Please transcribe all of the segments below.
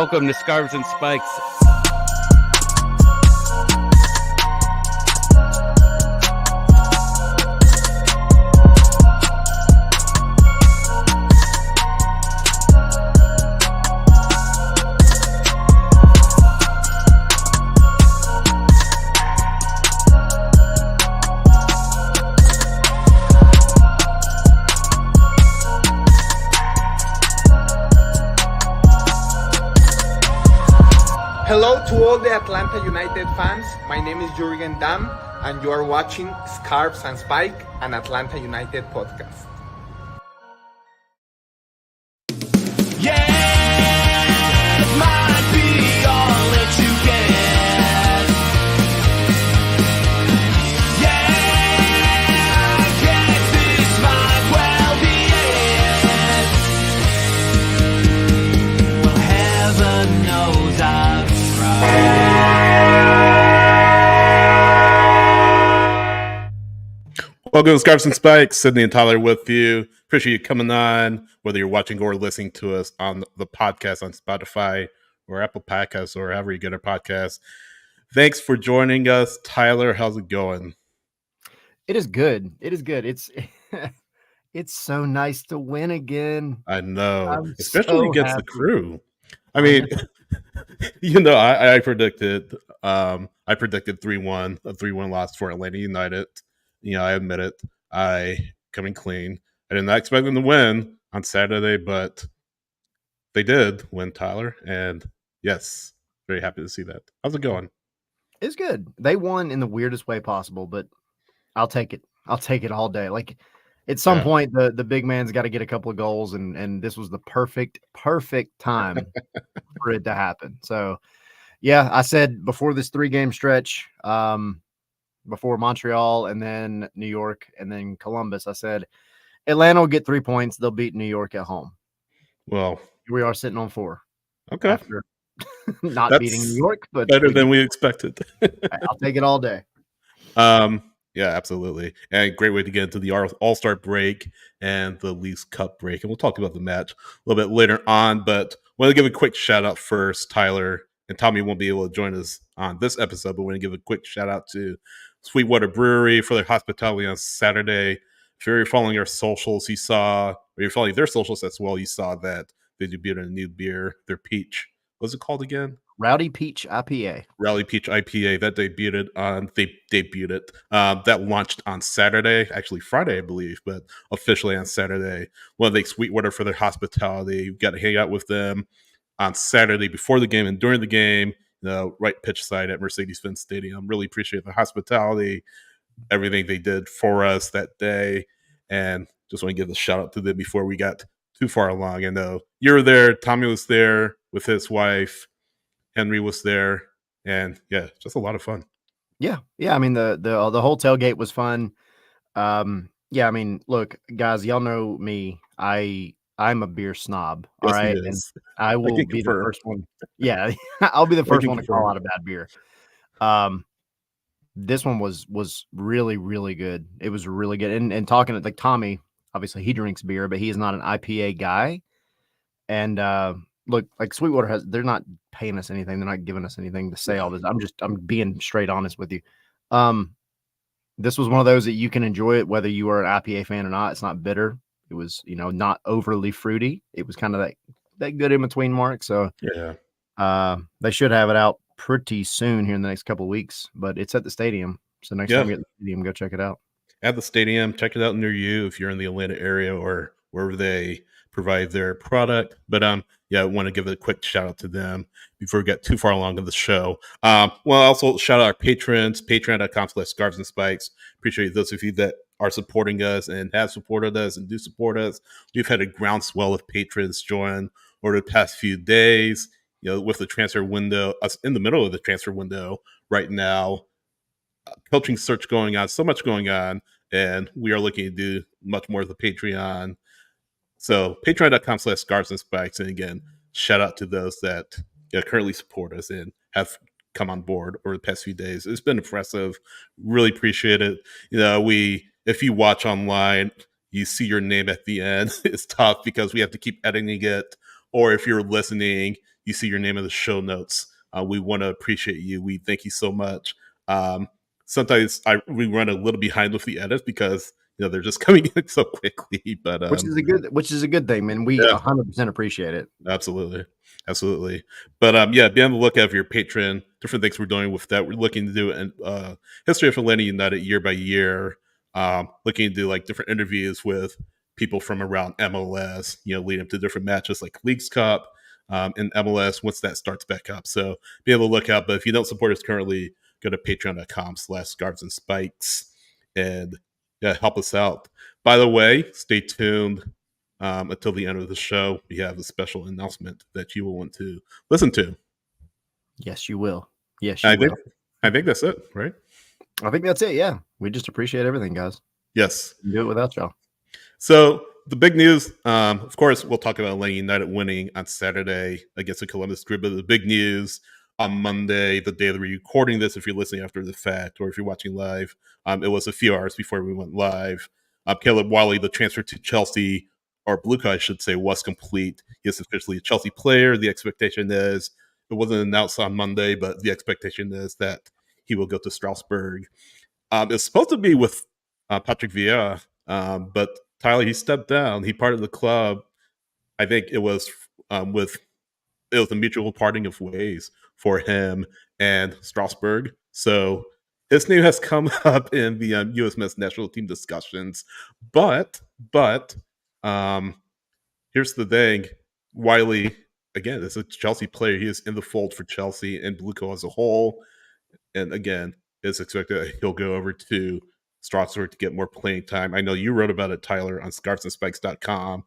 Welcome to Scarves and Spikes. Hello to all the Atlanta United fans. My name is Jurgen Damm, and you are watching Scarves and Spike, an Atlanta United podcast. Welcome to Scarves and Spikes. Sydney and Tyler with you. Appreciate you coming on, whether you're watching or listening to us on the podcast on Spotify or Apple Podcasts or however you get our podcast. Thanks for joining us. Tyler, how's it going? It is good. It's so nice to win again. I know, I'm especially so against happy. the Crew. I mean, I predicted 3-1, a 3-1 loss for Atlanta United. I admit it. Coming clean. I did not expect them to win on Saturday, but they did win, Tyler. And yes, very happy to see that. How's it going? It's good. They won in the weirdest way possible, but I'll take it. I'll take it all day. Like at some point, the big man's got to get a couple of goals, and this was the perfect time for it to happen. So, yeah, I said before this 3-game stretch, before Montreal and then New York and then Columbus, I said Atlanta will get 3 points. They'll beat New York at home. Well, here we are sitting on 4. Okay. After not beating New York, but better than we expected. I'll take it all day. Yeah, absolutely. And great way to get into the All-Star break and the Leagues Cup break. And we'll talk about the match a little bit later on, but I want to give a quick shout out first, Tyler. And Tommy won't be able to join us on this episode, but we're going to give a quick shout out to Sweetwater Brewery for their hospitality on Saturday. If you're following our socials, or you're following their socials as well, you saw that they debuted a new beer, their peach. What's it called again? Rowdy Peach IPA. Rowdy Peach IPA that debuted that launched on Saturday, actually Friday, I believe, but officially on Saturday. Want to thank Sweetwater for their hospitality. We got to hang out with them on Saturday before the game and during the game, right pitch side at Mercedes-Benz Stadium. Really appreciate the hospitality, everything they did for us that day, and just want to give a shout out to them before we got too far along. I know you were there, Tommy was there with his wife, Henry was there, and yeah, just a lot of fun. Yeah. I mean the whole tailgate was fun. Yeah. I mean, look, guys, y'all know me. I'm a beer snob. All Yes, right. he is. And I will be the first one. Yeah. I'll be the first one to call out a bad beer. This one was really, really good. It was really good. And talking to like Tommy, obviously he drinks beer, but he is not an IPA guy. And look, like Sweetwater they're not paying us anything. They're not giving us anything to say all this. I'm being straight honest with you. This was one of those that you can enjoy it whether you are an IPA fan or not. It's not bitter. It was, not overly fruity. It was kind of that good in between mark. So yeah, they should have it out pretty soon here in the next couple of weeks. But it's at the stadium, so next time you're at the stadium, go check it out. At the stadium, check it out near you if you're in the Atlanta area or wherever they provide their product. But I want to give a quick shout out to them before we get too far along in the show. Also shout out our patrons, patreon.com/scarves and spikes. Appreciate those of you that are supporting us and have supported us and do support us. We've had a groundswell of patrons join over the past few days, with the transfer window, us in the middle of the transfer window right now, coaching search going on, so much going on, and we are looking to do much more of the Patreon. So patreon.com/scarves and spikes. And again, shout out to those that currently support us and have come on board over the past few days. It's been impressive. Really appreciate it. If you watch online, you see your name at the end. It's tough because we have to keep editing it. Or if you're listening, you see your name in the show notes. We want to appreciate you. We thank you so much. Sometimes we run a little behind with the edits because they're just coming in so quickly. But which is a good thing, man. We 100% appreciate it. Absolutely. But yeah, be on the lookout for your Patreon. Different things we're doing with that. We're looking to do a history of Atlanta United year by year. Looking to do like different interviews with people from around MLS, leading up to different matches like Leagues Cup and MLS once that starts back up. So be able to look out. But if you don't support us currently, go to patreon.com/scarves and spikes and help us out. By the way, stay tuned until the end of the show. We have a special announcement that you will want to listen to. Yes, you will. Yes, you will. I think that's it, right? I think that's it. Yeah. We just appreciate everything, guys. Yes. Do it without y'all. So the big news, of course, we'll talk about Atlanta United winning on Saturday against the Columbus Crew, but the big news on Monday, the day that we're recording this, if you're listening after the fact or if you're watching live, it was a few hours before we went live. Caleb Wiley, the transfer to Chelsea, or Blue Coat, I should say, was complete. He is officially a Chelsea player. The expectation is, it wasn't announced on Monday, but the expectation is that he will go to Strasbourg. It's supposed to be with Patrick Vieira, but Tyler, he stepped down. He parted the club. I think it was a mutual parting of ways for him and Strasbourg. So his name has come up in the U.S. men's national team discussions. But here's the thing. Wiley, again, is a Chelsea player. He is in the fold for Chelsea and Blue Coat as a whole. And again, it's expected that he'll go over to Strasbourg to get more playing time. I know you wrote about it, Tyler, on scarfsandspikes.com.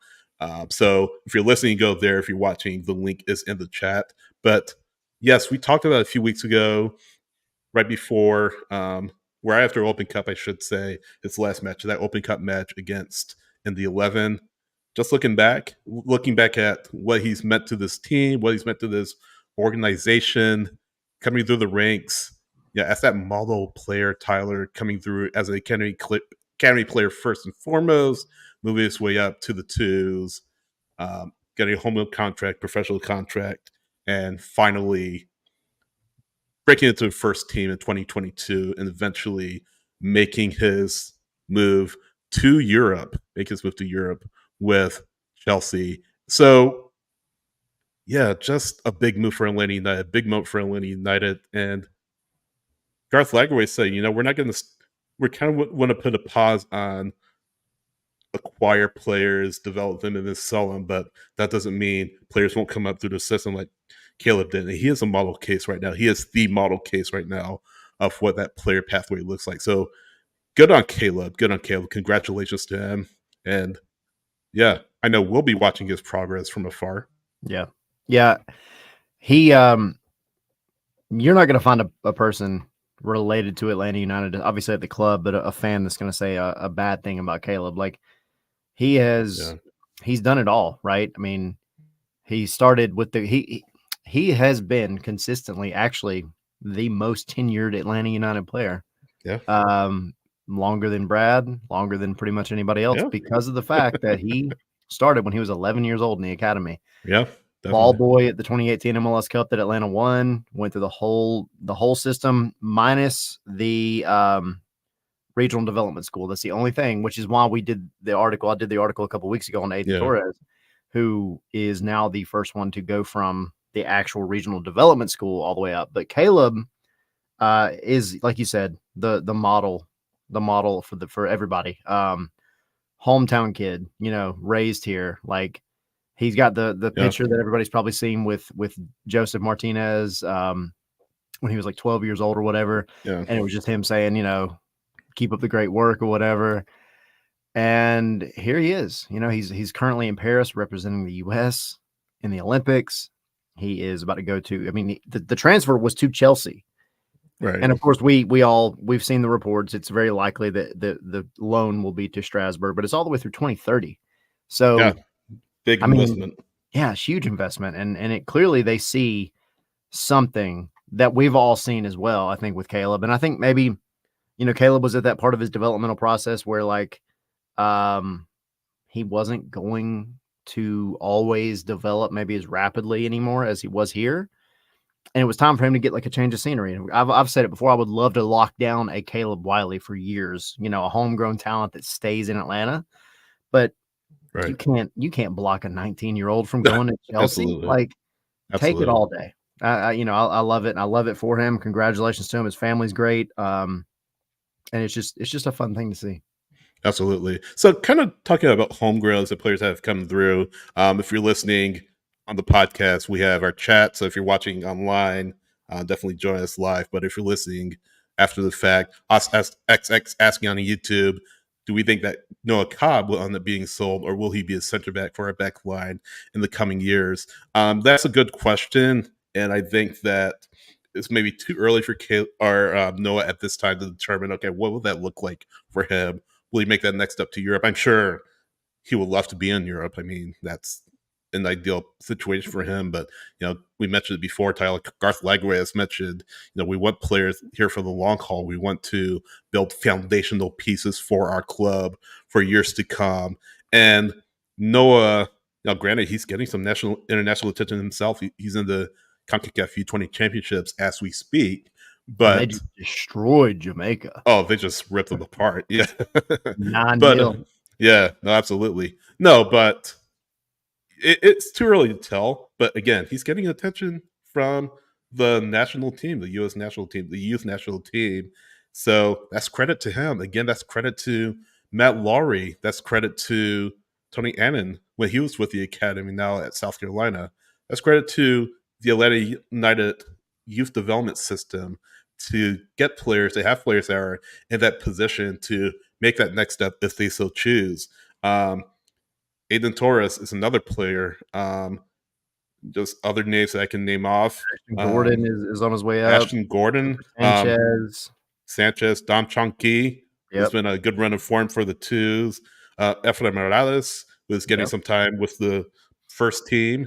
So if you're listening, go there. If you're watching, the link is in the chat. But yes, we talked about it a few weeks ago, right before, right after Open Cup, I should say, his last match, that Open Cup match against in the 11. Just looking back at what he's meant to this team, what he's meant to this organization, coming through the ranks. Yeah, as that model player, Tyler, coming through as an academy player first and foremost, moving his way up to the twos, getting a home contract, professional contract, and finally breaking into the first team in 2022 and eventually making his move to Europe with Chelsea. So, yeah, just a big move for Atlanta United, a big moment for Atlanta United. And Garth Lagerwey said, we kind of want to put a pause on acquire players, develop them, and then sell them, but that doesn't mean players won't come up through the system like Caleb did. And he is a model case right now. He is the model case right now of what that player pathway looks like. So good on Caleb. Congratulations to him. And yeah, I know we'll be watching his progress from afar. Yeah. He, you're not going to find a person related to Atlanta United, obviously at the club, but a fan that's going to say a bad thing about Caleb. Like he's done it all, right? I mean, he started with he has been consistently actually the most tenured Atlanta United player. Yeah. Longer than Brad, longer than pretty much anybody else, because of the fact that he started when he was 11 years old in the academy. Yeah. Definitely. Ball boy at the 2018 MLS Cup that Atlanta won, went through the whole system minus the regional development school. That's the only thing, which is why we did the article. I did the article a couple weeks ago on Nathan Torres, who is now the first one to go from the actual regional development school all the way up. But Caleb is, like you said, the model for everybody. Hometown kid, raised here. Like he's got the picture that everybody's probably seen with Joseph Martinez when he was like 12 years old or whatever. Yeah. And it was just him saying, keep up the great work or whatever. And here he is. He's currently in Paris representing the U.S. in the Olympics. He is about to go to, the transfer was to Chelsea. Right. And of course, we've seen the reports. It's very likely that the loan will be to Strasbourg, but it's all the way through 2030. So big investment. Huge investment. And it clearly they see something that we've all seen as well, I think, with Caleb. And I think maybe, Caleb was at that part of his developmental process where he wasn't going to always develop maybe as rapidly anymore as he was here. And it was time for him to get like a change of scenery. And I've said it before. I would love to lock down a Caleb Wiley for years, a homegrown talent that stays in Atlanta. But Right. you can't block a 19-year-old from going to Chelsea. Absolutely. Like, take it Absolutely. all day. I love it. And I love it for him. Congratulations to him. His family's great. And it's just a fun thing to see. Absolutely. So kind of talking about homegrowns that players have come through. If you're listening on the podcast, we have our chat. So if you're watching online, definitely join us live. But if you're listening after the fact, us XX asking on YouTube, do we think that Noah Cobb will end up being sold, or will he be a center back for our back line in the coming years? That's a good question. And I think that it's maybe too early for Noah at this time to determine, okay, what will that look like for him? Will he make that next step to Europe? I'm sure he would love to be in Europe. I mean, that's an ideal situation for him. But, we mentioned it before. Tyler Garth Lagway has mentioned, we want players here for the long haul. We want to build foundational pieces for our club for years to come. And Noah, granted, he's getting some international attention himself. He's in the CONCACAF U20 championships as we speak. But and they just destroyed Jamaica. Oh, they just ripped them apart. Yeah. 9-0. Yeah, no, absolutely. No, but it's too early to tell. But again, he's getting attention from the national team, the U.S. national team, the youth national team. So that's credit to him. Again, that's credit to Matt Lowry. That's credit to Tony Annan when he was with the academy now at South Carolina. That's credit to the Atlanta United youth development system to get players, to have players that are in that position to make that next step if they so choose. Aiden Torres is another player. Just other names that I can name off. Gordon is on his way up. Ashton Gordon. Sanchez. Dom Chonky. Yep. It's been a good run of form for the twos. Efraim Morales was getting some time with the first team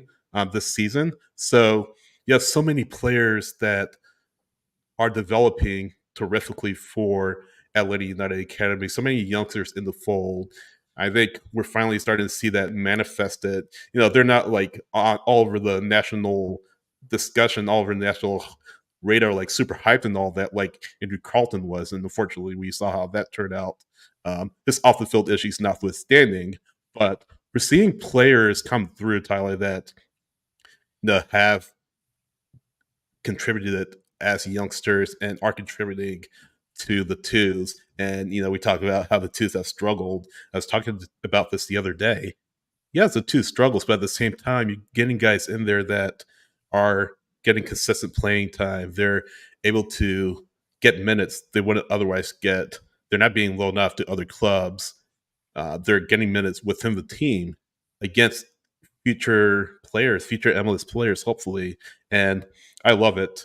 this season. So you have so many players that are developing terrifically for Atlanta United Academy. So many youngsters in the fold. I think we're finally starting to see that manifested. They're not like all over the national discussion, all over the national radar, like super hyped and all that, like Andrew Carlton was. And unfortunately, we saw how that turned out. His off the field issues notwithstanding, but we're seeing players come through, Tyler, that have contributed as youngsters and are contributing to the twos. And, we talk about how the twos have struggled. I was talking about this the other day. Yeah, the two struggles, but at the same time, you're getting guys in there that are getting consistent playing time. They're able to get minutes they wouldn't otherwise get. They're not being loaned off to other clubs. They're getting minutes within the team against future players, future MLS players, hopefully. And I love it.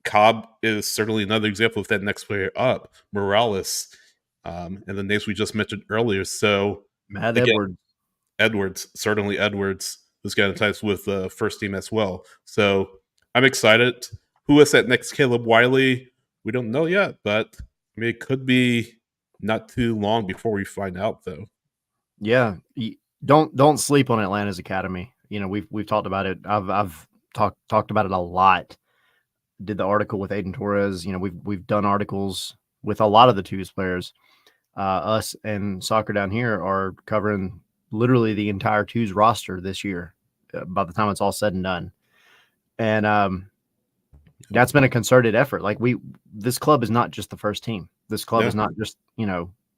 Cobb is certainly another example of that next player up. Morales, and the names we just mentioned earlier. So Matt again, Edwards, certainly Edwards, who's got ties with the first team as well. So I'm excited. Who is that next Caleb Wiley? We don't know yet, but it could be not too long before we find out, though. Yeah, don't sleep on Atlanta's academy. We've talked about it. I've talked about it a lot. Did the article with Aiden Torres. We've done articles with a lot of the twos players. Us and Soccer Down Here are covering literally the entire twos roster this year by the time it's all said and done. And that's been a concerted effort. Like this club is not just the first team. This club is not just,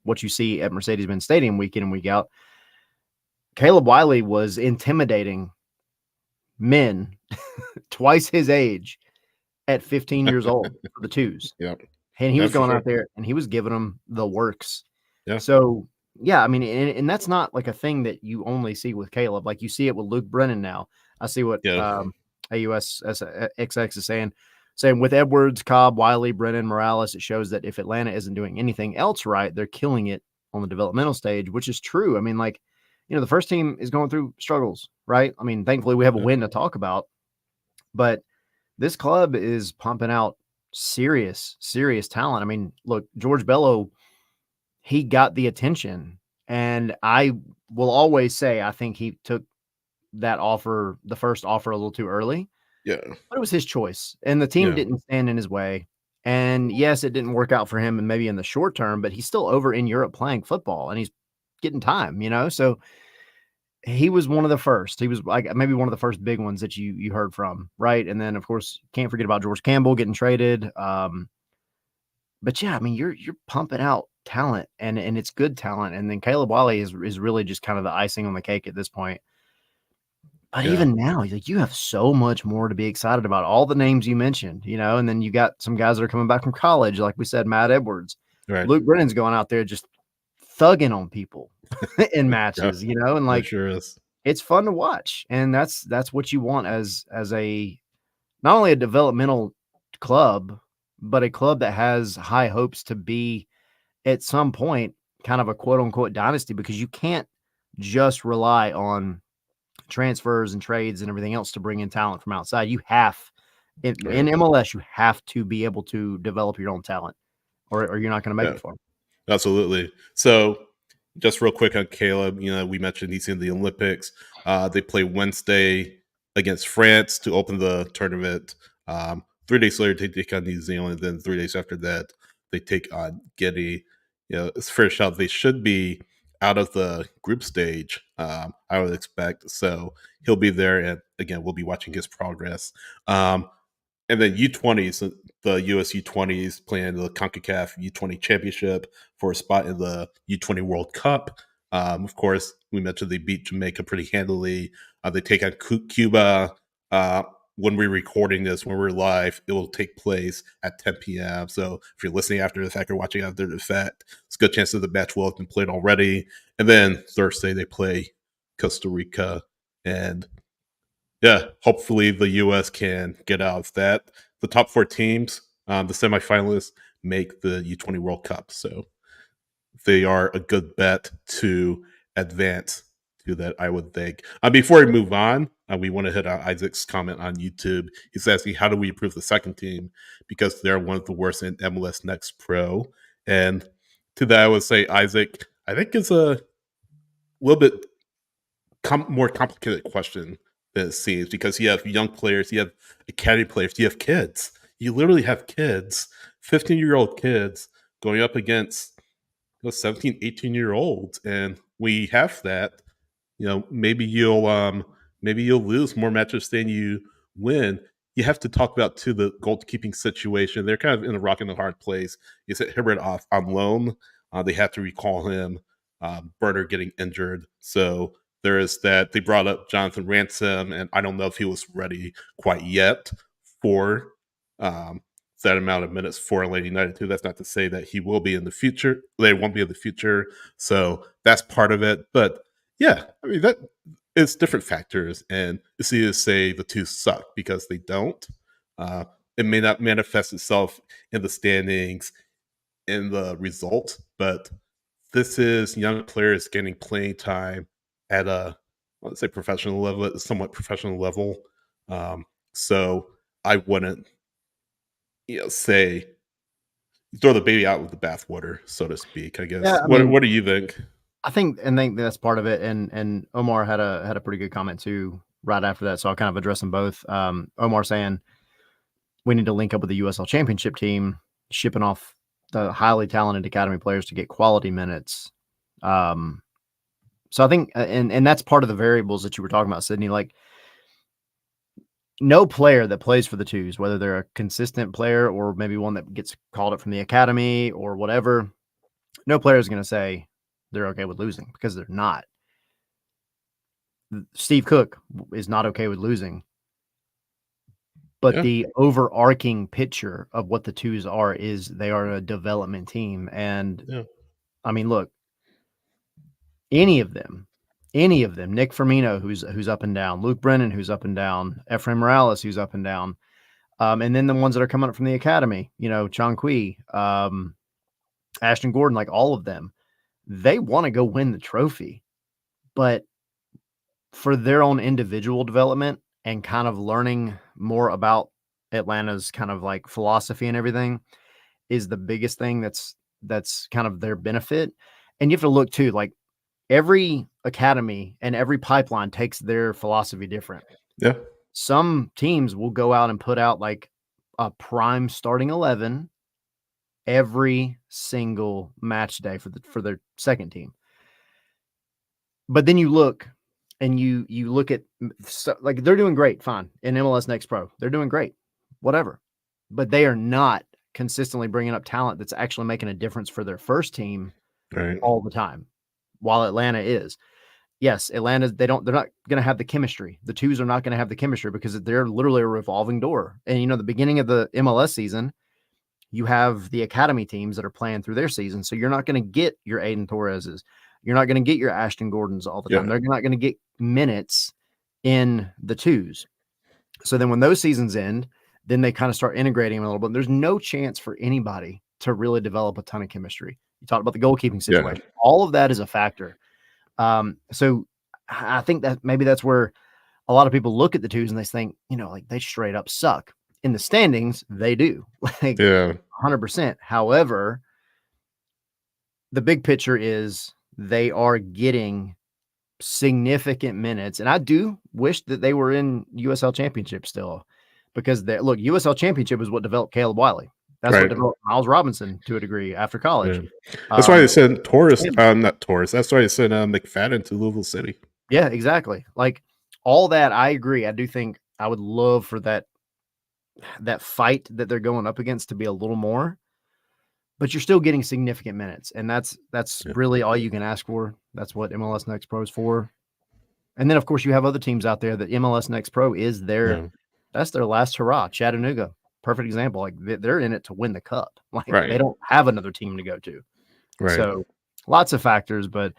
what you see at Mercedes-Benz Stadium week in and week out. Caleb Wiley was intimidating men twice his age at 15 years old for the twos. Yep. And he was going out there and he was giving them the works. Yeah. So, yeah, I mean, and that's not like a thing that you only see with Caleb. Like you see it with Luke Brennan now. I see what AUSXX is saying with Edwards, Cobb, Wiley, Brennan, Morales. It shows that if Atlanta isn't doing anything else right, they're killing it on the developmental stage, which is true. I mean, like, the first team is going through struggles, right? I mean, thankfully we have a win to talk about, but this club is pumping out serious talent. I mean, look, George Bello, he got the attention And I will always say I think he took that offer, the first offer, a little too early. Yeah. But it was his choice, and the team Yeah. didn't stand in his way. And yes, it didn't work out for him, and maybe in the short term, but he's still over in Europe playing football, and he's getting time, So he was one of the first. He was like maybe one of the first big ones that you heard from, right? And then of course, can't forget about George Campbell getting traded. But yeah, I mean, you're pumping out talent, and it's good talent. And then Caleb Wiley is really just kind of the icing on the cake at this point. But Yeah. even now, he's like, you have so much more to be excited about. All the names you mentioned, and then you got some guys that are coming back from college, like we said, Matt Edwards, Right. Luke Brennan's going out there just thugging on people in matches, and It like sure is. it's fun to watch, and that's what you want as a not only a developmental club, but a club that has high hopes to be at some point kind of a quote unquote dynasty, because you can't just rely on transfers and trades and everything else to bring in talent from outside. You have in MLS, you have to be able to develop your own talent, or you're not going to make it far. Absolutely. So, just real quick on Caleb, we mentioned he's in the Olympics. They play Wednesday against France to open the tournament. 3 days later, they take on New Zealand. Then 3 days after that, they take on Guinea. It's fair shout. They should be out of the group stage, I would expect. So he'll be there, and again, we'll be watching his progress. And then U20s, the US U20s playing the CONCACAF U20 Championship for a spot in the U20 World Cup. Of course, we mentioned they beat Jamaica pretty handily. They take on Cuba. When we're recording this, when we're live, it will take place at 10 p.m. So if you're listening after the fact or watching after the fact, it's a good chance that the match will have been played already. And then Thursday, they play Costa Rica. And yeah, hopefully the U.S. can get out of that. The top 4 teams, the semifinalists, make the U20 World Cup. So they are a good bet to advance to that, I would think. Before we move on, we want to hit on Isaac's comment on YouTube. He's asking, how do we improve the second team? Because they're one of the worst in MLS Next Pro. And to that, I would say, Isaac, I think it's a little bit more complicated question than it seems, because you have young players, you have academy players, you have kids. You literally have kids, 15-year-old kids going up against 17, 18-year-olds. And we have that. Maybe you'll lose more matches than you win. You have to talk about, too, the goalkeeping situation. They're kind of in a rock and a hard place. You said Hibbert off on loan. They have to recall him. Burner getting injured. So there is that. They brought up Jonathan Ransom, and I don't know if he was ready quite yet for that amount of minutes for Atlanta United too. That's not to say that he will be in the future. They won't be in the future. So that's part of it. But yeah, I mean, that it's different factors, and it's easy to say the two suck because they don't. It may not manifest itself in the standings, in the result, but this is young players getting playing time at a, let's say, professional level, a somewhat professional level. So I wouldn't, say throw the baby out with the bathwater, so to speak. I guess. Yeah, What do you think? I think that's part of it. And Omar had a pretty good comment too right after that, so I'll kind of address them both. Omar saying we need to link up with the USL Championship team, shipping off the highly talented academy players to get quality minutes. So I think, and that's part of the variables that you were talking about, Sydney. Like, no player that plays for the twos, whether they're a consistent player or maybe one that gets called up from the academy or whatever, no player is going to say they're okay with losing, because they're not. Steve Cook is not okay with losing. But the overarching picture of what the twos are is they are a development team. And I mean, look, any of them, Nick Firmino, who's up and down, Luke Brennan, who's up and down, Ephraim Morales, who's up and down. And then the ones that are coming up from the academy, Chong Kui, Ashton Gordon, like all of them, they want to go win the trophy. But for their own individual development and kind of learning more about Atlanta's kind of like philosophy and everything is the biggest thing that's kind of their benefit. And you have to look too, like, every academy and every pipeline takes their philosophy different. Yeah. Some teams will go out and put out like a prime starting 11 every single match day for their second team. But then you look and you look at like they're doing great, fine, in MLS Next Pro. They're doing great, whatever. But they are not consistently bringing up talent that's actually making a difference for their first team all the time. While Atlanta is. Yes, Atlanta, they're not going to have the chemistry. The twos are not going to have the chemistry because they're literally a revolving door. And, the beginning of the MLS season, you have the academy teams that are playing through their season. So you're not going to get your Aiden Torreses. You're not going to get your Ashton Gordons all the time. They're not going to get minutes in the twos. So then when those seasons end, then they kind of start integrating them a little bit. There's no chance for anybody to really develop a ton of chemistry. You talked about the goalkeeping situation. Yeah. All of that is a factor. So I think that maybe that's where a lot of people look at the twos and they think, like they straight up suck. In the standings, they do. Like 100%. However, the big picture is they are getting significant minutes. And I do wish that they were in USL Championship still because USL Championship is what developed Caleb Wiley. That's what developed Miles Robinson to a degree after college. Yeah. That's why they sent not Torres. That's why they sent McFadden to Louisville City. Yeah, exactly. Like all that, I agree. I do think I would love for that fight that they're going up against to be a little more, but you're still getting significant minutes, and that's really all you can ask for. That's what MLS Next Pro is for. And then, of course, you have other teams out there that MLS Next Pro is that's their last hurrah. Chattanooga. Perfect example. Like they're in it to win the cup. Like they don't have another team to go to. Right. So lots of factors, but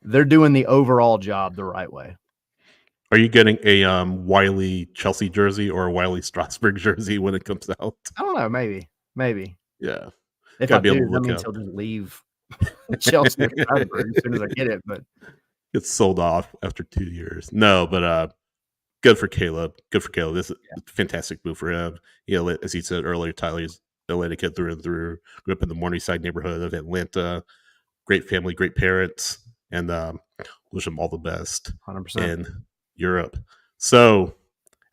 they're doing the overall job the right way. Are you getting a Wiley Chelsea jersey or a Wiley Strasburg jersey when it comes out? I don't know. Maybe. Yeah. If I do, that means he'll just leave Chelsea or Strasburg as soon as I get it. But it's sold off after 2 years. No, but good for Caleb. This is a fantastic move for him. As he said earlier, Tyler's Atlanta kid through and through. Grew up in the Morningside neighborhood of Atlanta. Great family, great parents, and wish him all the best 100%. In Europe. So,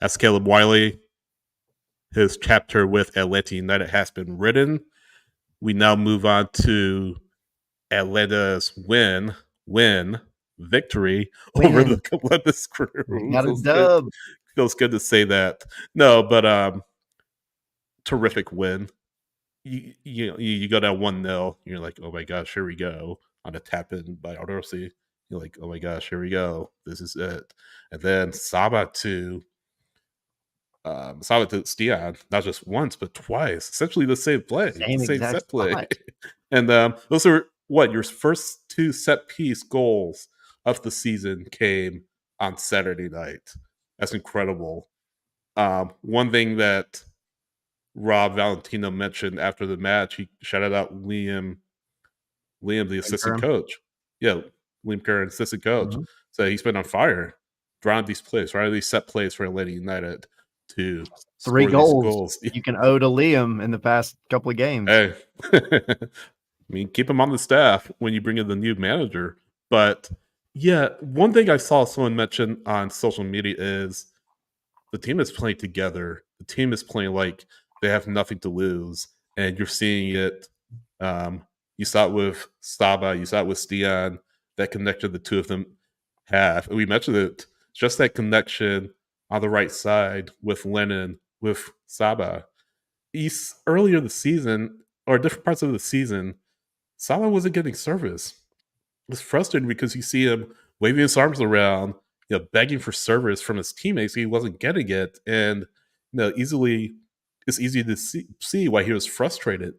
as Caleb Wiley, his chapter with Atlanta United has been written. We now move on to Atlanta's victory over the Columbus Crew. Got a dub. Feels good to say that. No, but terrific win. You go down 1-0. You're like, oh my gosh, here we go. On a tap in by Ardosi. You're like, oh my gosh, here we go. This is it. And then Saba to Stian, not just once but twice. Essentially the same play, same set play. And those are your first 2 set piece goals of the season came on Saturday night. That's incredible. One thing that Rob Valentino mentioned after the match, he shouted out Liam, the assistant coach. Yeah, Liam Curran, assistant coach. Mm-hmm. So he's been on fire, drawing these plays, right? These set plays for Atlanta United to 3 goals. You can owe to Liam in the past couple of games. Hey, I mean, keep him on the staff when you bring in the new manager. But yeah, one thing I saw someone mention on social media is the team is playing together. The team is playing like they have nothing to lose, and you're seeing it. You saw it with Saba, you saw it with Stian. That connection the two of them have. And we mentioned it, just that connection on the right side with Lennon, with Saba. Earlier the season, or different parts of the season, Saba wasn't getting service. It was frustrating because you see him waving his arms around, begging for service from his teammates. He wasn't getting it, and it's easy to see why he was frustrated.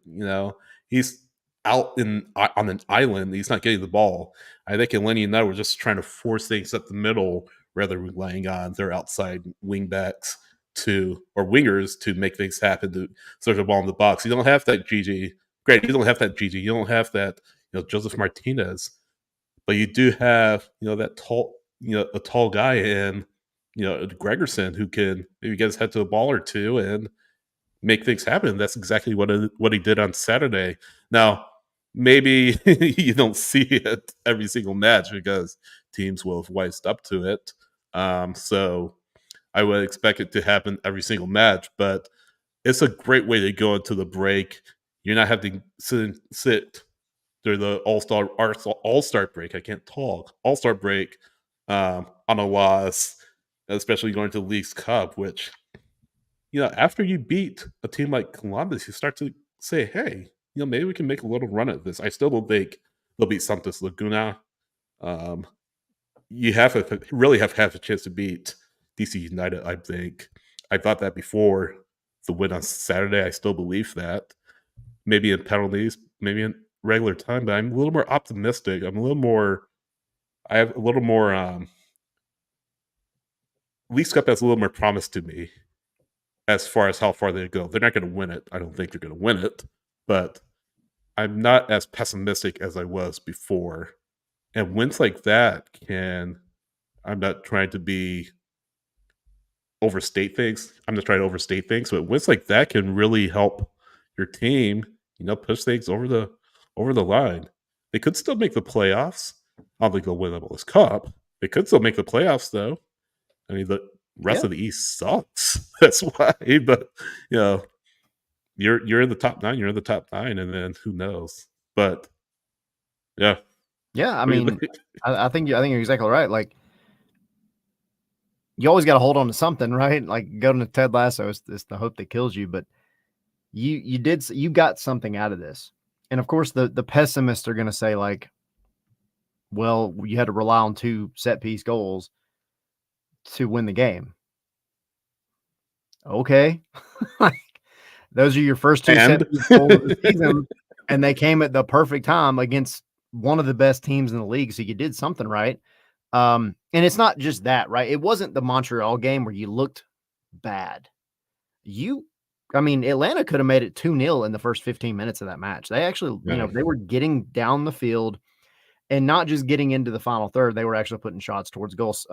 He's out on an island. He's not getting the ball. I think Atlanta and I were just trying to force things up the middle rather than relying on their outside wingbacks or wingers to make things happen, to search the ball in the box. You don't have that GG. Great, you don't have that GG. You don't have that Joseph Martinez. But you do have that a tall guy in Gregersen who can maybe get his head to a ball or two and make things happen. That's exactly what he did on Saturday. Now, maybe you don't see it every single match because teams will have wised up to it. So I would expect it to happen every single match, but it's a great way to go into the break. You're not having to sit through the All-Star break. I can't talk. All-Star break on a loss, especially going to the League's Cup, which, after you beat a team like Columbus, you start to say, hey, maybe we can make a little run at this. I still don't think they'll beat Santos Laguna. You really have a chance to beat DC United, I think. I thought that before the win on Saturday. I still believe that. Maybe in penalties, maybe in regular time, but I'm a little more optimistic. I have a little more Leafs Cup has a little more promise to me as far as how far they go. They're not going to win it. I don't think they're going to win it, but I'm not as pessimistic as I was before. And wins like that I'm not trying to overstate things. I'm not trying to overstate things, but wins like that can really help your team, push things over the line. They could still make the playoffs. I don't think they'll win the MLS Cup. They could still make the playoffs, though. I mean, the rest of the East sucks. That's why. But you're in the top 9. You're in the top 9, and then who knows? But yeah. I mean, I think you're exactly right. Like, you always got to hold on to something, right? Like going to Ted Lasso, it's the hope that kills you. But you got something out of this, and of course the pessimists are going to say like, well, you had to rely on 2 set piece goals to win the game. Okay, those are your first 2 set piece goals of the season, and they came at the perfect time against one of the best teams in the league. So you did something right. And it's not just that, right? It wasn't the Montreal game where you looked bad. Atlanta could have made it 2-0 in the first 15 minutes of that match. They actually, they were getting down the field and not just getting into the final third. They were actually putting shots towards goals.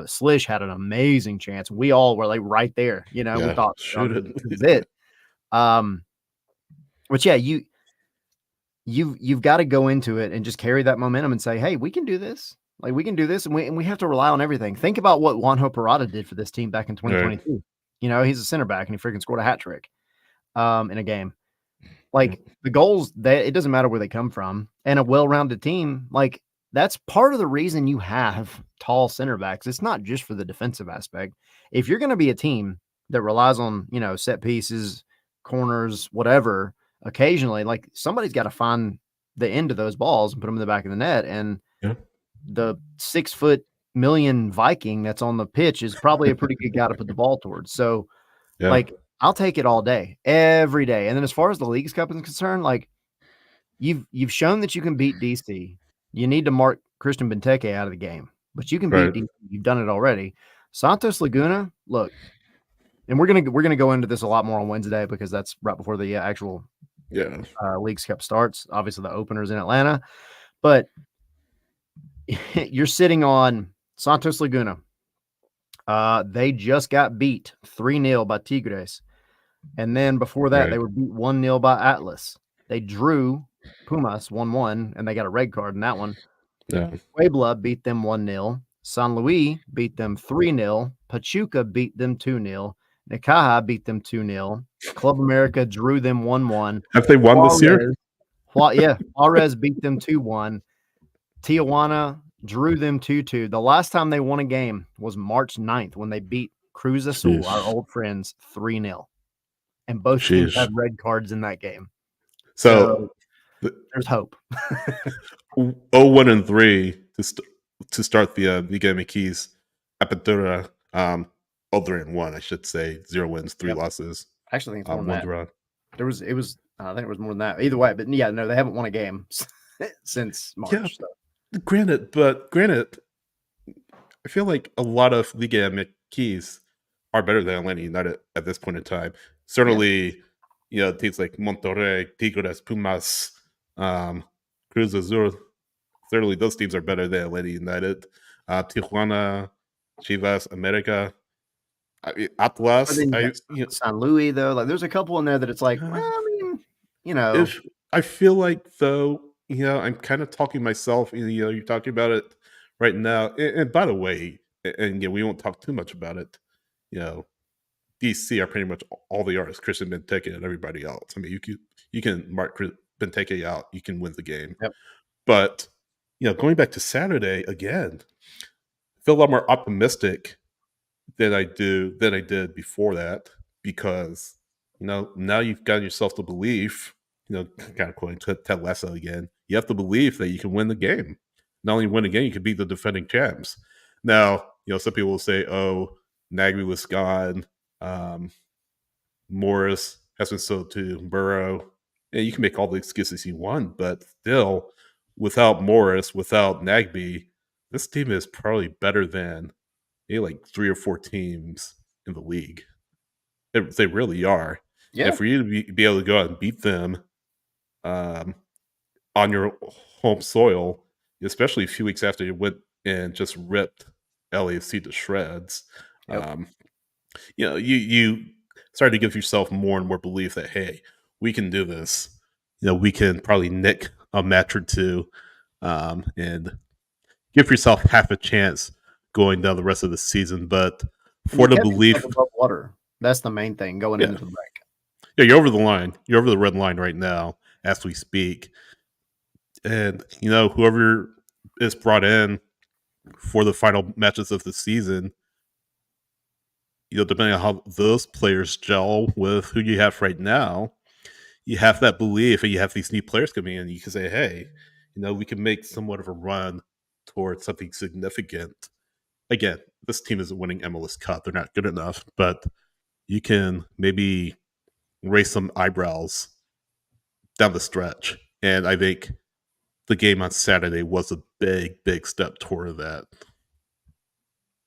Slish had an amazing chance. We all were like right there, we thought shoot it. This is it. But yeah, you've got to go into it and just carry that momentum and say, hey, we can do this. Like, we can do this, and we have to rely on everything. Think about what Juanjo Parada did for this team back in 2022. Right. He's a center back, and he freaking scored a hat trick in a game. Like, the goals, it doesn't matter where they come from. And a well-rounded team, like, that's part of the reason you have tall center backs. It's not just for the defensive aspect. If you're going to be a team that relies on, set pieces, corners, whatever, occasionally, like, somebody's got to find the end of those balls and put them in the back of the net. And the 6'1" Viking that's on the pitch is probably a pretty good guy to put the ball towards. So, like, I'll take it all day, every day. And then as far as the League's Cup is concerned, like, you've shown that you can beat DC. You need to mark Christian Benteke out of the game, but you can beat DC. You've done it already. Santos Laguna, look, and we're gonna go into this a lot more on Wednesday because that's right before the actual League's Cup starts. Obviously, the opener's in Atlanta, but you're sitting on Santos Laguna. They just got beat 3-0 by Tigres. And then before that, they were beat 1-0 by Atlas. They drew Pumas 1-1, and they got a red card in that one. Puebla beat them 1-0. San Luis beat them 3-0. Pachuca beat them 2-0. Necaxa beat them 2-0. Club America drew them 1-1. Have they won this year? Juarez beat them 2-1. Tijuana drew them 2-2. The last time they won a game was March 9th when they beat Cruz Azul, our old friends, 3-0. And both teams had red cards in that game. So there's hope. 0-1-3 to start the Liga MX Apertura. 0-3-1, I should say. 0 wins, 3 losses. Actually, I think it's more than that. I think it was more than that. Either way, but yeah, no, they haven't won a game since March. Yeah, so. Granted, I feel like a lot of Liga MX are better than Atlanta United at this point in time. Certainly, teams like Monterrey, Tigres, Pumas, Cruz Azul. Certainly, those teams are better than Atlanta United. Tijuana, Chivas, America, Atlas. San Luis, though, like there's a couple in there that it's like, well, I mean, I feel like though I'm kind of talking myself. You're talking about it right now. And by the way, and again, we won't talk too much about it. You know, DC are pretty much all the artists, Christian Benteke and everybody else. I mean, you can mark Benteke out, you can win the game. Yep. But going back to Saturday again, I feel a lot more optimistic than I did before that because now you've got yourself the belief. Kind of quoting Ted Lasso again. You have the belief that you can win the game. Not only win the game, you can beat the defending champs. Now, some people will say, "Oh, Nagby was gone. Um, Morris has been sold to Burrow." And you can make all the excuses you want, but still, without Morris, without Nagby, this team is probably better than like 3 or 4 teams in the league. They really are. Yeah. And for you to be able to go out and beat them um, on your home soil, especially a few weeks after you went and just ripped LAFC to shreds, Yep. you start to give yourself more and more belief that, hey, we can do this. We can probably nick a match or two and give yourself half a chance going down the rest of the season. But And for you the kept yourself belief, above water. That's the main thing going yeah, into the break. yeah, you're over the line. You're over the red line right now as we speak. And whoever is brought in for the final matches of the season, depending on how those players gel with who you have right now, you have that belief, and you have these new players coming in. You can say, hey, we can make somewhat of a run towards something significant. Again, this team isn't winning MLS Cup. They're not good enough, but you can maybe raise some eyebrows down the stretch. And I think the game on Saturday was a big, big step toward that.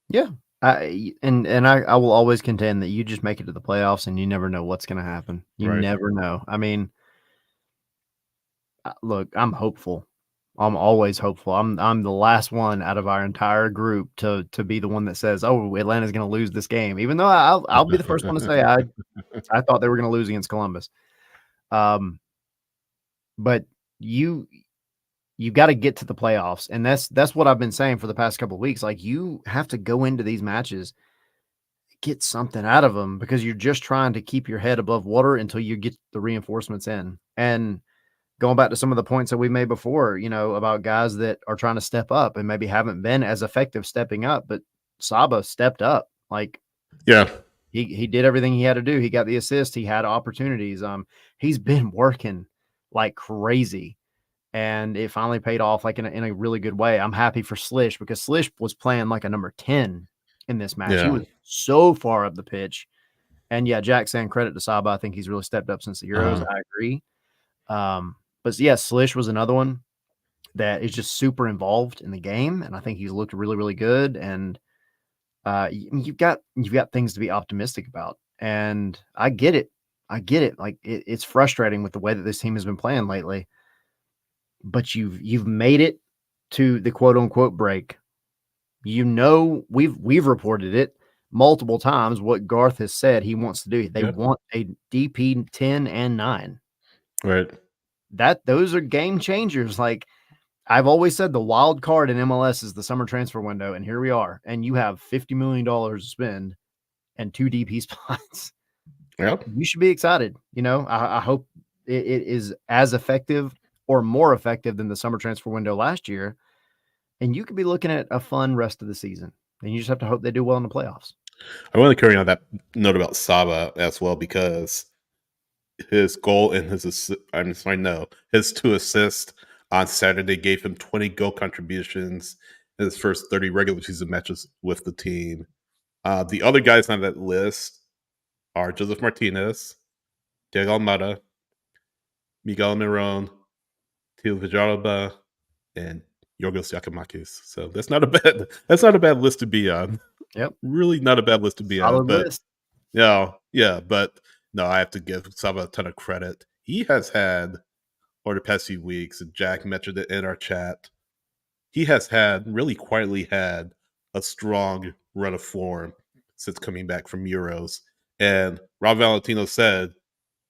Yeah. I will always contend that you just make it to the playoffs and you never know what's going to happen. You Right. never know. I mean, look, I'm hopeful. I'm always hopeful. I'm the last one out of our entire group to be the one that says, "Oh, Atlanta's going to lose this game," even though I'll be the first one to say I thought they were going to lose against Columbus. But you got to get to the playoffs, and that's what I've been saying for the past couple of weeks. Like, you have to go into these matches, get something out of them, because you're just trying to keep your head above water until you get the reinforcements in. And going back to some of the points that we made before, about guys that are trying to step up and maybe haven't been as effective stepping up, but Saba stepped up. Like, Yeah. he did everything he had to do. He got the assist. He had opportunities. He's been working like crazy, and it finally paid off like in a really good way. I'm happy for Slish, because Slish was playing like a number 10 in this match. Yeah. He was so far up the pitch. And yeah, Jack saying credit to Saba. I think he's really stepped up since the Euros. I agree. But yeah, Slish was another one that is just super involved in the game, and I think he's looked really, really good. And you've got things to be optimistic about, and I get it. Like, it's frustrating with the way that this team has been playing lately, but you've made it to the quote unquote break. We've reported it multiple times what Garth has said he wants to do. They want a DP 10 and 9. Right. Those are game changers. Like, I've always said, the wild card in MLS is the summer transfer window, and here we are. And you have $50 million to spend and 2 DP spots. Yep. You should be excited. I hope it is as effective or more effective than the summer transfer window last year. And you could be looking at a fun rest of the season. And you just have to hope they do well in the playoffs. I want to carry on that note about Saba as well, because his goal and his 2 assists on Saturday gave him 20 goal contributions in his first 30 regular season matches with the team. The other guys on that list are Joseph Martinez, Diego Almada, Miguel Miron, Tio Villalba, and Yorgos Yakimakis. So that's not a bad list to be on. Yep. Really not a bad list to be on. But list. But no, I have to give Saba a ton of credit. He has had, over the past few weeks, and Jack mentioned it in our chat, he has really quietly had a strong run of form since coming back from Euros. And Rob Valentino said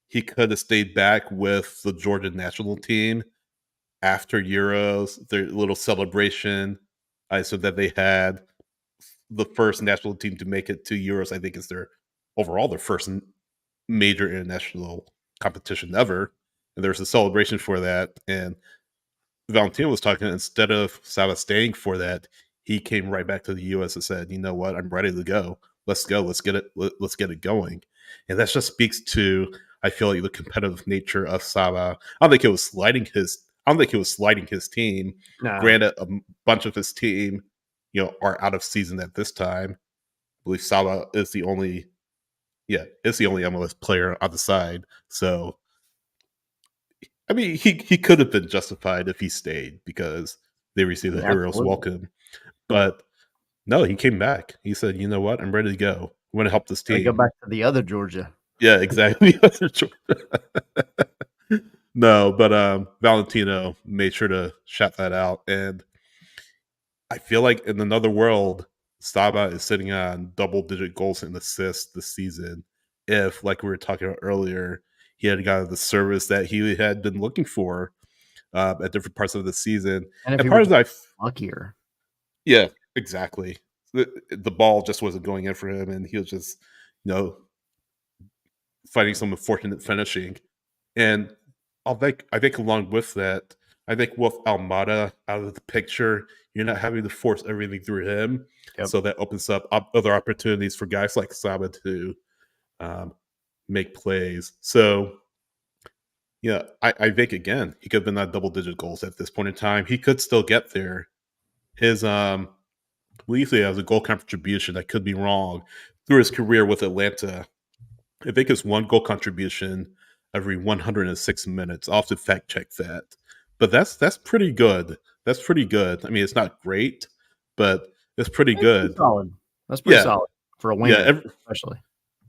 he could have stayed back with the Georgia national team after Euros, their little celebration. So that they had the first national team to make it to Euros. I think is their first major international competition ever. And there's a celebration for that. And Valentino was talking, instead of Saba staying for that, he came right back to the U.S. and said, "You know what? I'm ready to go. Let's go. Let's get it. Let's get it going." And that just speaks to, I feel like, the competitive nature of Saba. I don't think it was slighting his. I don't think he was slighting his team. No. Granted, a bunch of his team, are out of season at this time. I believe Saba is the only, is the only MLS player on the side. So, I mean, he could have been justified if he stayed because they received the hero's welcome. But no, he came back. He said, "You know what? I'm ready to go. I want to help this team." Go back to the other Georgia. Yeah, exactly. No, but Valentino made sure to shout that out. And I feel like in another world, Saba is sitting on double-digit goals and assists this season. If, like we were talking about earlier, he had gotten the service that he had been looking for at different parts of the season. And if and he part was of that, luckier. yeah, exactly. The ball just wasn't going in for him, and he was just, finding some unfortunate finishing. And I think along with that, I think with Almada out of the picture, you're not having to force everything through him. Yep. So that opens up other opportunities for guys like Saba to make plays. So, yeah, I think, again, he could have been at double-digit goals at this point in time. He could still get there. His I believe he has a goal contribution, I could be wrong, through his career with Atlanta. I think it's one goal contribution every 106 minutes. I'll have to fact check that. But that's pretty good. That's pretty good. I mean, it's not great, but it's pretty good. Solid. That's pretty solid for a winger, especially.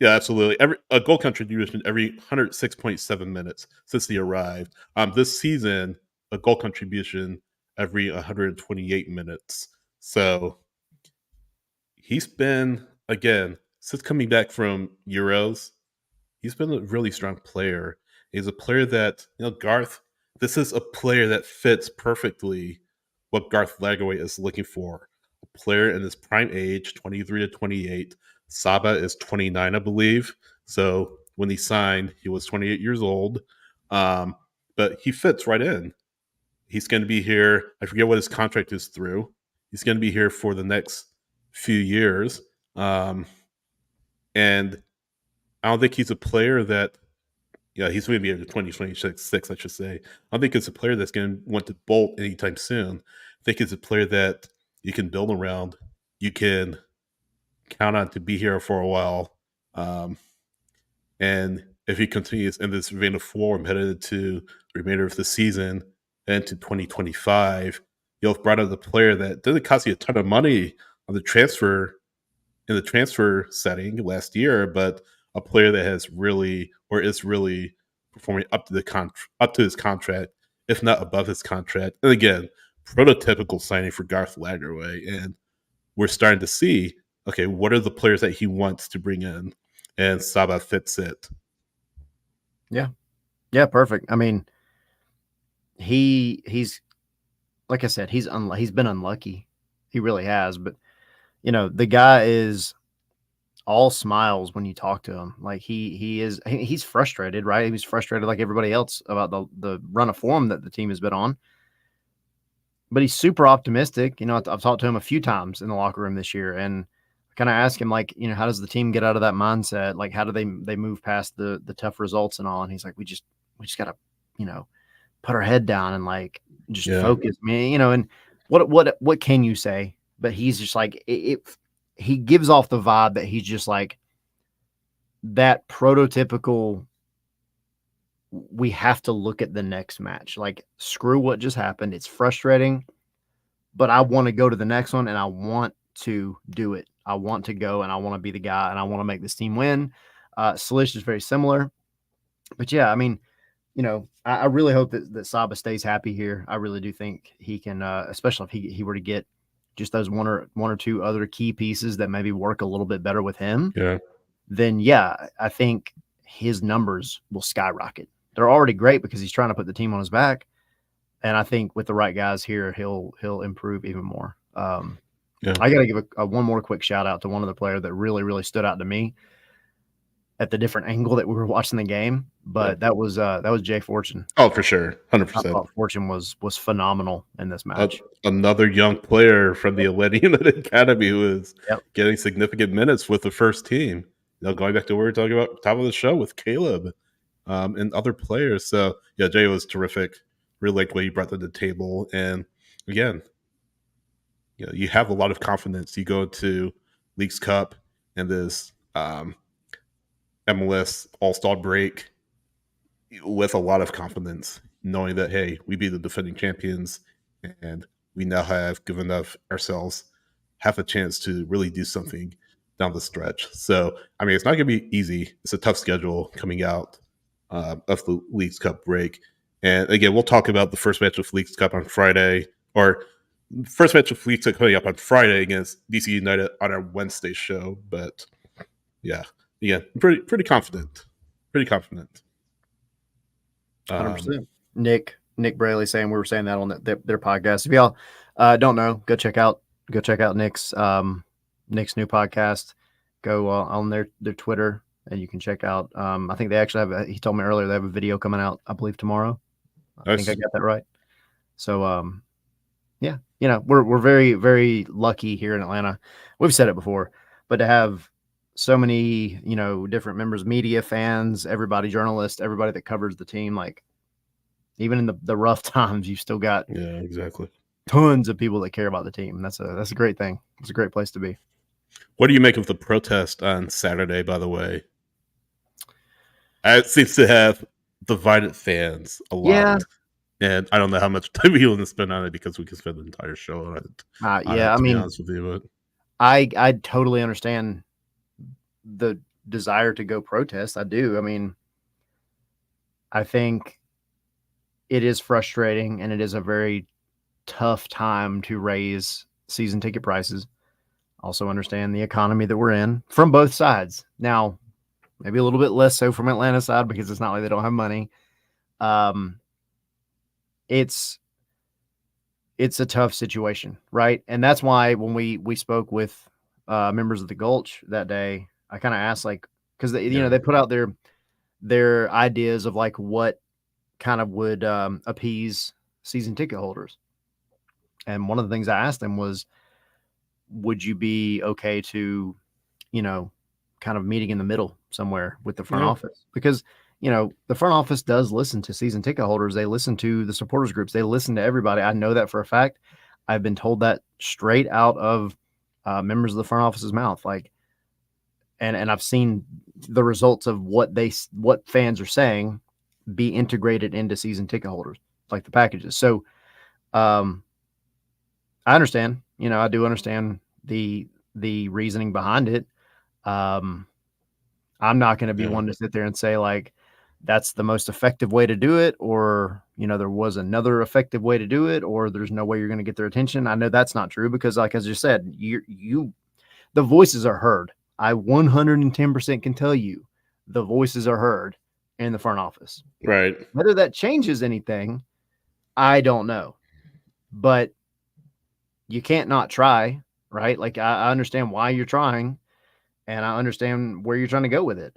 Yeah, absolutely. A goal contribution every 106.7 minutes since he arrived. This season, a goal contribution every 128 minutes. So he's been, again, since coming back from Euros, he's been a really strong player. He's a player that, Garth, this is a player that fits perfectly what Garth Lagerwey is looking for. A player in his prime age, 23 to 28. Saba is 29, I believe. So when he signed, he was 28 years old. But he fits right in. He's going to be here. I forget what his contract is through. He's going to be here for the next few years. And I don't think he's a player that, he's going to be in 2026, I should say. I don't think it's a player that's going to want to bolt anytime soon. I think it's a player that you can build around. You can count on to be here for a while. And if he continues in this vein of form headed into the remainder of the season and to 2025, you'll brought in a player that didn't cost you a ton of money on the transfer setting last year, but a player that has really, or is really, performing up to his contract, if not above his contract. And again, prototypical signing for Garth Lagerwey. And we're starting to see, okay, what are the players that he wants to bring in? And Saba fits it. Yeah. Yeah, perfect. I mean, he's like I said, he's been unlucky. He really has, but the guy is all smiles when you talk to him. Like he's frustrated, right? He was frustrated like everybody else about the run of form that the team has been on. But he's super optimistic. I've talked to him a few times in the locker room this year, and kind of ask him, like, how does the team get out of that mindset? Like, how do they move past the tough results and all? And he's like, we just got to, put our head down and like just focus, man. And what can you say? But he's just like he gives off the vibe that he's just like that prototypical. We have to look at the next match. Like, screw what just happened. It's frustrating, but I want to go to the next one and I want to do it. I want to go and I want to be the guy and I want to make this team win. Salish is very similar, but yeah, I mean, I really hope that Saba stays happy here. I really do think he can, especially if he were to get just those one or two other key pieces that maybe work a little bit better with him. Yeah. Then I think his numbers will skyrocket. They're already great because he's trying to put the team on his back. And I think with the right guys here, he'll improve even more. Yeah. I got to give a one more quick shout out to one other player that really, really stood out to me at the different angle that we were watching the game. But that was Jay Fortune. Oh, for sure. I 100%. thought Fortune was phenomenal in this match. Another young player from the Atlanta United Academy who is getting significant minutes with the first team. Going back to what we were talking about top of the show with Caleb and other players. So, yeah, Jay was terrific. Really liked what he brought to the table. And, again, you have a lot of confidence. You go to Leagues Cup and this MLS All-Star break with a lot of confidence, knowing that, hey, we beat the defending champions and we now have given ourselves half a chance to really do something down the stretch. So, I mean, it's not going to be easy. It's a tough schedule coming out of the Leagues Cup break. And again, we'll talk about the first match of Leagues Cup on Friday, or first match of Leagues Cup coming up on Friday against DC United on our Wednesday show. But yeah, pretty confident. Pretty confident. 100%. Nick Braley saying we were saying that on their podcast. If y'all don't know, go check out Nick's new podcast. Go on their Twitter and you can check out. I think they actually he told me earlier they have a video coming out, I believe tomorrow. I think I got that right. So yeah, we're very, very lucky here in Atlanta. We've said it before, but to have so many, different members, media, fans, everybody, journalists, everybody that covers the team, like even in the rough times, you've still got exactly tons of people that care about the team. That's a great thing. It's a great place to be. What do you make of the protest on Saturday, by the way? It seems to have divided fans a lot. Yeah. And I don't know how much time we want to spend on it because we can spend the entire show on it. I mean, be honest with you, but I totally understand the desire to go protest. I do. I mean, I think it is frustrating and it is a very tough time to raise season ticket prices. Also understand the economy that we're in from both sides. Now, maybe a little bit less so from Atlanta's side because it's not like they don't have money. It's a tough situation, right? And that's why when we spoke with members of the Gulch that day, I kind of asked, like, because they put out their ideas of like what kind of would appease season ticket holders. And one of the things I asked them was, would you be okay to, kind of meeting in the middle somewhere with the front office? Because, the front office does listen to season ticket holders. They listen to the supporters groups. They listen to everybody. I know that for a fact. I've been told that straight out of members of the front office's mouth. Like, and I've seen the results of what fans are saying be integrated into season ticket holders, like the packages. So, I understand, I do understand the reasoning behind it. I'm not going to be one to sit there and say like, that's the most effective way to do it. Or, there was another effective way to do it, or there's no way you're going to get their attention. I know that's not true because like, as you said, the voices are heard. I 110% can tell you the voices are heard in the front office. Right. Whether that changes anything, I don't know, but you can't not try, right? Like I understand why you're trying and I understand where you're trying to go with it.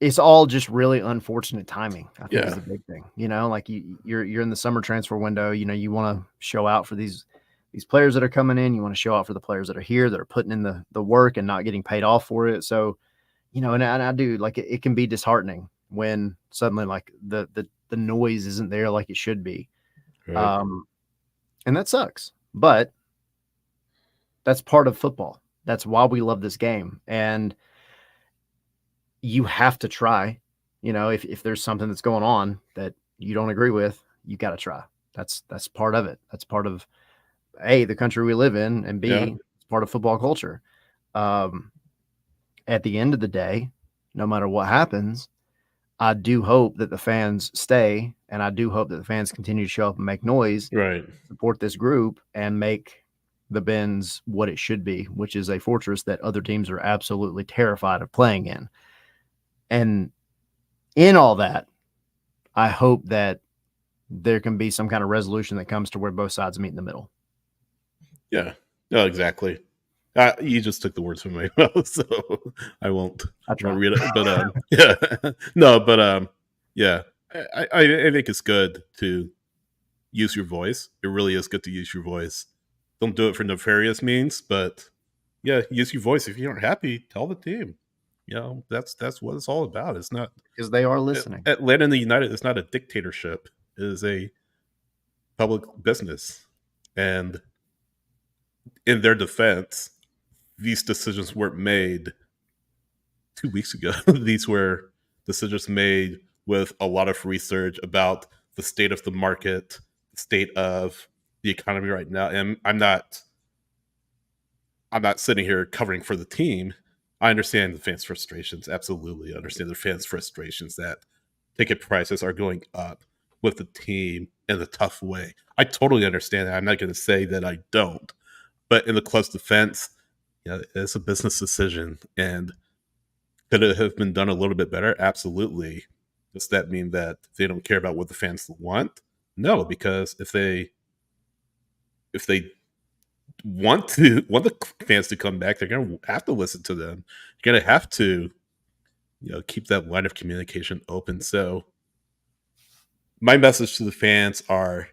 It's all just really unfortunate timing. I think is the big thing, like you're in the summer transfer window, you want to show out for these players that are coming in. You want to show out for the players that are here, that are putting in the work and not getting paid off for it. So, and I do like it can be disheartening when suddenly like the noise isn't there like it should be. Right. And that sucks, but that's part of football. That's why we love this game. And you have to try, if there's something that's going on that you don't agree with, you got to try. That's part of it. That's part of A, the country we live in, and B, it's part of football culture. At the end of the day, no matter what happens, I do hope that the fans stay, and I do hope that the fans continue to show up and make noise, right? Support this group and make the Benz what it should be, which is a fortress that other teams are absolutely terrified of playing in. And in all that, I hope that there can be some kind of resolution that comes to where both sides meet in the middle. Yeah, no, exactly. You just took the words from my mouth, so I won't read it. But yeah, no, but yeah, I think it's good to use your voice. It really is good to use your voice. Don't do it for nefarious means, but yeah, use your voice. If you aren't happy, tell the team. You know, that's what it's all about. It's not because they are listening. Atlanta United is not a dictatorship. It is a public business, and in their defense, these decisions weren't made 2 weeks ago. These were decisions made with a lot of research about the state of the market, the state of the economy right now. And I'm not sitting here covering for the team. I understand the fans' frustrations. Absolutely understand the fans' frustrations that ticket prices are going up with the team in a tough way. I totally understand that. I'm not going to say that I don't. But in the club's defense, it's a business decision. And could it have been done a little bit better? Absolutely. Does that mean that they don't care about what the fans want? No, because if they want the fans to come back, they're going to have to listen to them. You're going to have to, keep that line of communication open. So my message to the fans are,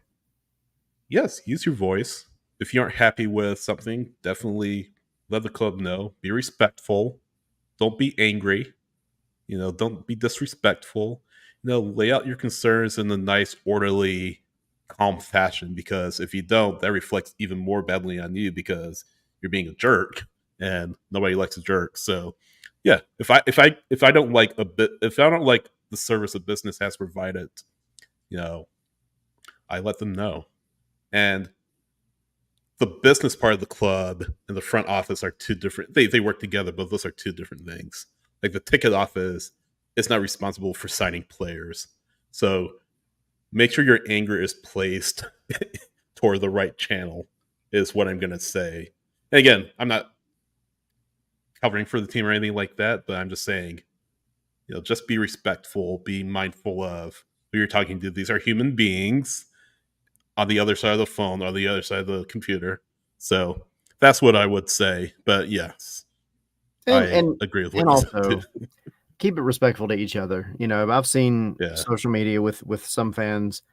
yes, use your voice. If you aren't happy with something, definitely let the club know. Be respectful. Don't be angry. Don't be disrespectful. Lay out your concerns in a nice, orderly, calm fashion, because if you don't, that reflects even more badly on you because you're being a jerk, and nobody likes a jerk. So yeah, if I don't like the service a business has provided, I let them know. And the business part of the club and the front office are two different, they work together, but those are two different things. Like the ticket office is not responsible for signing players. So make sure your anger is placed toward the right channel is what I'm going to say. And again, I'm not covering for the team or anything like that, but I'm just saying, just be respectful, be mindful of who you're talking to. These are human beings on the other side of the phone, on the other side of the computer. So that's what I would say. But yes, I agree with what you said too. Keep it respectful to each other. I've seen social media with some fans,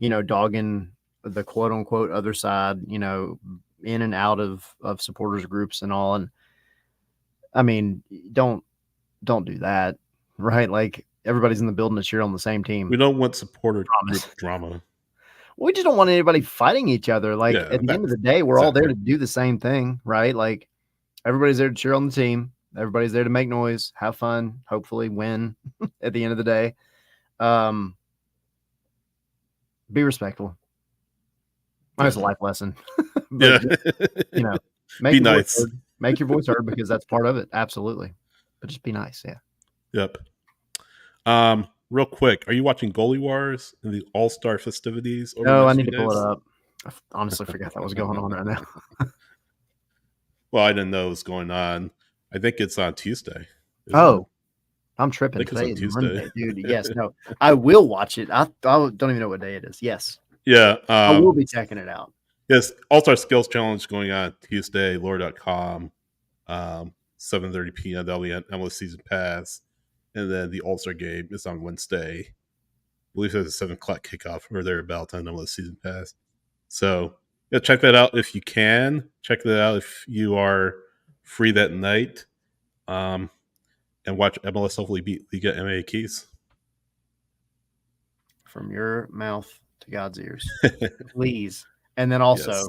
dogging the quote unquote other side, in and out of supporters groups and all. And I mean, don't do that, right? Like everybody's in the building to cheer on the same team. We don't want supporter group drama. We just don't want anybody fighting each other. Like at the end of the day, we're all there to do the same thing, right? Like everybody's there to cheer on the team. Everybody's there to make noise, have fun, hopefully win at the end of the day. Be respectful. It's a life lesson. But, be nice. Make your voice heard because that's part of it. Absolutely. But just be nice. Yeah. Yep. Real quick, are you watching Goalie Wars and the All-Star festivities? No, I need to pull it up. I honestly forgot that was going on right now. Well, I didn't know it was going on. I think it's on Tuesday. I'm tripping. Today is Monday, dude. Yes, no. I will watch it. I don't even know what day it is. Yes. Yeah. I will be checking it out. Yes, All-Star Skills Challenge going on Tuesday, lore.com, 7:30 p.m. That'll be on MLS Season Pass. And then the All-Star game is on Wednesday. I believe there's a 7 o'clock kickoff or thereabouts on MLS Season Pass. So check that out if you can. Check that out if you are free that night. And watch MLS hopefully beat Liga MA Keys. From your mouth to God's ears. Please. And then also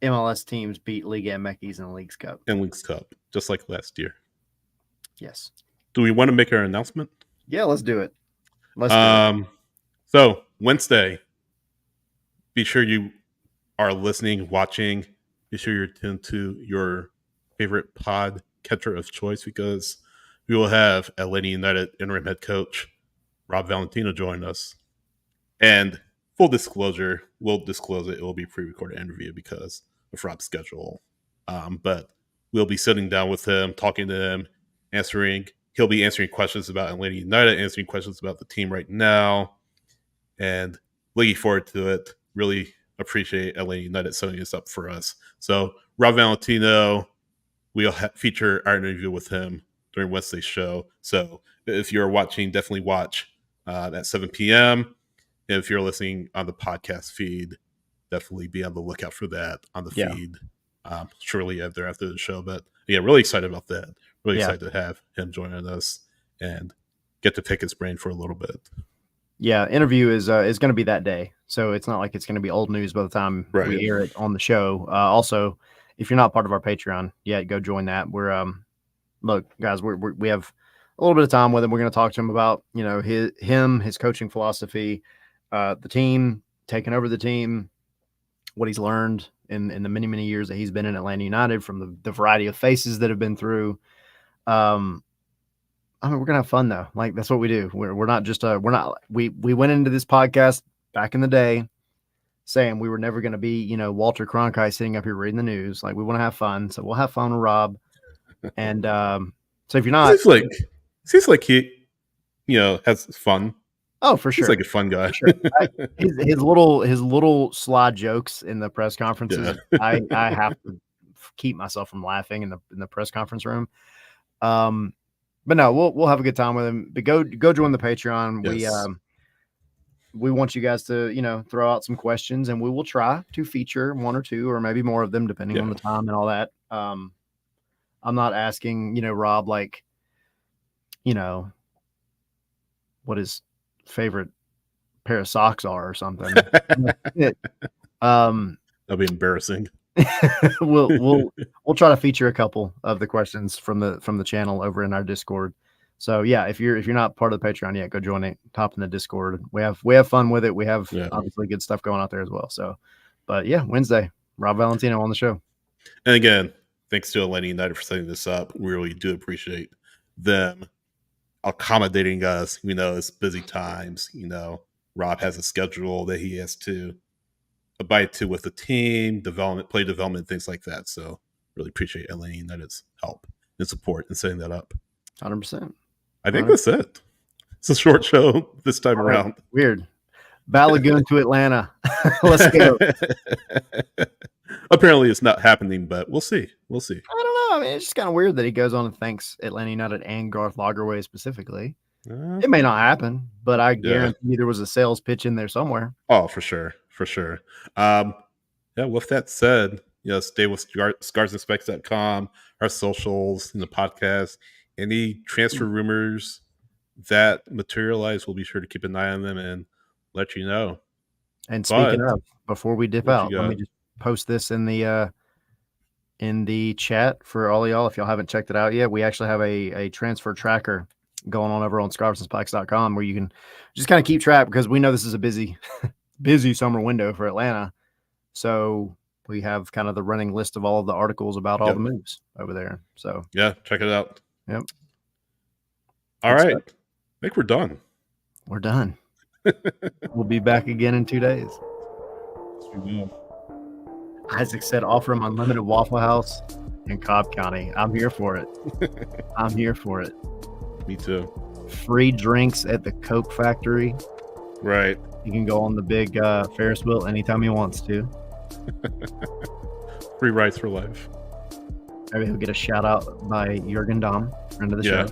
MLS teams beat Liga MX in the Leagues Cup. And Leagues Cup, just like last year. Yes. Do we want to make our announcement? Yeah, let's do it. So Wednesday, be sure you are listening, watching. Be sure you're tuned to your favorite pod catcher of choice because we will have Atlanta United interim head coach Rob Valentino join us. And full disclosure, we'll disclose it. It will be a pre-recorded interview because of Rob's schedule. But we'll be sitting down with him, talking to him, He'll be answering questions about Atlanta United, answering questions about the team right now. and looking forward to it. Really appreciate Atlanta United setting this up for us. So Rob Valentino, we'll feature our interview with him during Wednesday's show. So if you're watching, definitely watch at 7 p.m. If you're listening on the podcast feed, definitely be on the lookout for that on the feed shortly after the show. But yeah, really excited about that. Really excited to have him joining us and get to pick his brain for a little bit. Yeah, interview is going to be that day, so it's not like it's going to be old news by the time we air it on the show. Also, if you're not part of our Patreon yet, go join that. We're look, guys, we have a little bit of time with him. We're going to talk to him about his coaching philosophy, the team, taking over the team, what he's learned in the many years that he's been in Atlanta United, from the variety of faces that have been through. I mean, we're gonna have fun though. Like, that's what we do. We're not just we went into this podcast back in the day saying we were never going to be, Walter Cronkite sitting up here reading the news. Like, we want to have fun, so we'll have fun with Rob. And so if you're not, seems like he, has fun. Oh, for sure. He's like a fun guy. Sure. His little sly jokes in the press conferences. Yeah. I have to keep myself from laughing in the press conference room. But no, we'll have a good time with him. But go join the Patreon. Yes. We want you guys to throw out some questions, and we will try to feature one or two or maybe more of them depending on the time and all that. I'm not asking Rob what his favorite pair of socks are or something. That'll be embarrassing. We'll try to feature a couple of the questions from the channel over in our Discord. So yeah, if you're not part of the Patreon yet, go join it. Hop in the Discord. We have fun with it. We have obviously good stuff going out there as well. So, but yeah, Wednesday, Rob Valentino on the show. And again, thanks to Atlanta United for setting this up. We really do appreciate them accommodating us. It's busy times. Rob has a schedule that he has to abide to with the team, play development, things like that. So really appreciate Atlanta United's help and support in setting that up. 100%. I think that's it. It's a short show this time around. Weird. Balagoon to Atlanta. Let's go. Apparently it's not happening, but we'll see. I don't know. I mean, it's just kind of weird that he goes on and thanks Atlanta United and Garth Lagerway specifically. It may not happen, but I guarantee there was a sales pitch in there somewhere. Oh, for sure. With that said, stay with scarsandspikes.com, our socials, and the podcast. Any transfer rumors that materialize, we'll be sure to keep an eye on them and let you know. And speaking of, before we dip out, let me just post this in the chat for all of y'all. If y'all haven't checked it out yet, we actually have a transfer tracker going on over on scarsandspikes.com where you can just kind of keep track, because we know this is a busy summer window for Atlanta. So we have kind of the running list of all of the articles about all the moves over there. So check it out. Yep. All right. I think we're done. We're done. We'll be back again in 2 days. Isaac said, offer him unlimited Waffle House in Cobb County. I'm here for it. Me too. Free drinks at the Coke factory. Right. You can go on the big Ferris wheel anytime he wants to. Free rides for life. Maybe he'll get a shout out by Jurgen Damm, friend of the show.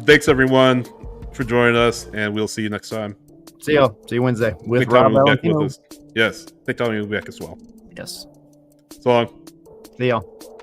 Thanks everyone for joining us, and we'll see you next time. See you Wednesday with Rob Valentino. Yes. Thank you. We'll be back as well. Yes. So long. See y'all.